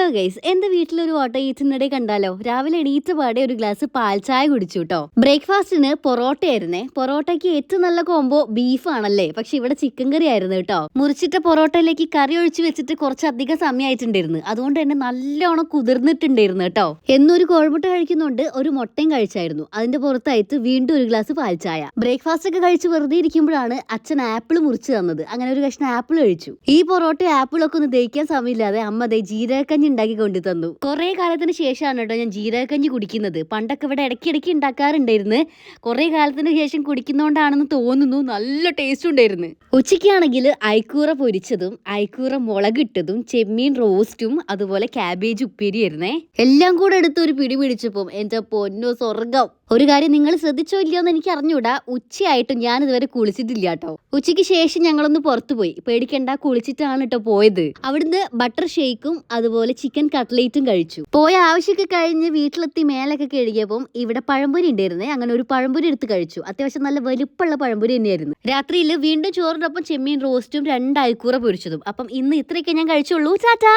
Hello guys, എന്റെ വീട്ടിലൊരു auto ഈറ്റിനിടെ കണ്ടാലോ? രാവിലെ എണീറ്റ പാടെ ഒരു ഗ്ലാസ് പാൽ ചായ കുടിച്ചു കേട്ടോ. ബ്രേക്ക്ഫാസ്റ്റിന് പൊറോട്ടയായിരുന്നേ. പൊറോട്ടയ്ക്ക് ഏറ്റവും നല്ല കോംബോ ബീഫ് ആണല്ലേ, പക്ഷെ ഇവിടെ ചിക്കൻ കറി ആയിരുന്നു കേട്ടോ. മുറിച്ചിട്ട പൊറോട്ടയിലേക്ക് കറി ഒഴിച്ചു വെച്ചിട്ട് കുറച്ചധികം സമയമായിട്ടുണ്ടായിരുന്നു. അതുകൊണ്ട് തന്നെ നല്ലോണം കുതിർന്നിട്ടുണ്ടായിരുന്നു കേട്ടോ. എന്നൊരു കോഴിമുട്ട കഴിക്കുന്നുണ്ട്, ഒരു മുട്ടയും കഴിച്ചായിരുന്നു. അതിന്റെ പുറത്തായിട്ട് വീണ്ടും ഒരു ഗ്ലാസ് പാൽ ചായ. ബ്രേക്ക്ഫാസ്റ്റ് ഒക്കെ കഴിച്ച് വെറുതെ ഇരിക്കുമ്പോഴാണ് അച്ഛൻ ആപ്പിൾ മുറിച്ച് തന്നത്. അങ്ങനെ ഒരു കഷ്ണം ആപ്പിൾ കഴിച്ചു. ഈ പൊറോട്ട ആപ്പിളൊക്കെ ഒന്ന് ദഹിക്കാൻ സമയമില്ലാതെ അമ്മ ജീരകക്കഞ്ഞി ഉണ്ടാക്കി കൊണ്ടു തന്നു. കുറെ കാലത്തിന് ശേഷമാണ് കേട്ടോ ഞാൻ ജീരകക്കഞ്ഞി കുടിക്കുന്നത്. പണ്ടൊക്കെ ഇവിടെ ഇടയ്ക്കിടയ്ക്ക് ഉണ്ടാക്കാറുണ്ടായിരുന്നു. കുറെ കാലത്തിന് ശേഷം കുടിക്കുന്നോണ്ടാണെന്ന് തോന്നുന്നു. നല്ല ടേസ്റ്റ് ഉണ്ടായിരുന്നു. ഉച്ചയ്ക്കാണെങ്കിൽ അയക്കൂറ പൊരിച്ചതും അയക്കൂറ മുളകിട്ടതും ചെമ്മീൻ റോസ്റ്റും അതുപോലെ ക്യാബേജ് ഉപ്പേരിയായിരുന്നേ. എല്ലാം കൂടെ എടുത്ത് ഒരു പിടി പിടിച്ചപ്പം എന്റെ പൊന്നോ സ്വർഗം. ഒരു കാര്യം നിങ്ങൾ ശ്രദ്ധിച്ചോ ഇല്ലയോ എന്ന് എനിക്ക് അറിഞ്ഞൂടാ, ഉച്ചയായിട്ടും ഞാൻ ഇതുവരെ കുളിച്ചിട്ടില്ല കേട്ടോ. ഉച്ചയ്ക്ക് ശേഷം ഞങ്ങളൊന്ന് പുറത്തു പോയി. പേടിക്കണ്ട, കുളിച്ചിട്ടാണ് കേട്ടോ പോയത്. അവിടുന്ന് ബട്ടർ ഷേക്കും അതുപോലെ ചിക്കൻ കട്ട്ലേറ്റും കഴിച്ചു. പോയ ആവശ്യമൊക്കെ കഴിഞ്ഞ് വീട്ടിലെത്തി മേലൊക്കെ കഴുകിയപ്പം ഇവിടെ പഴംപൊരി ഉണ്ടായിരുന്നേ. അങ്ങനെ ഒരു പഴംപൊരി എടുത്ത് കഴിച്ചു. അത്യാവശ്യം നല്ല വലുപ്പമുള്ള പഴംപൊരി തന്നെയായിരുന്നു. രാത്രിയിൽ വീണ്ടും ചോറിനൊപ്പം ചെമ്മീൻ റോസ്റ്റും 2 അയക്കൂറ പൊരിച്ചതും. അപ്പം ഇന്ന് ഇത്രയൊക്കെ ഞാൻ കഴിച്ചുള്ളൂ. ടാറ്റാ.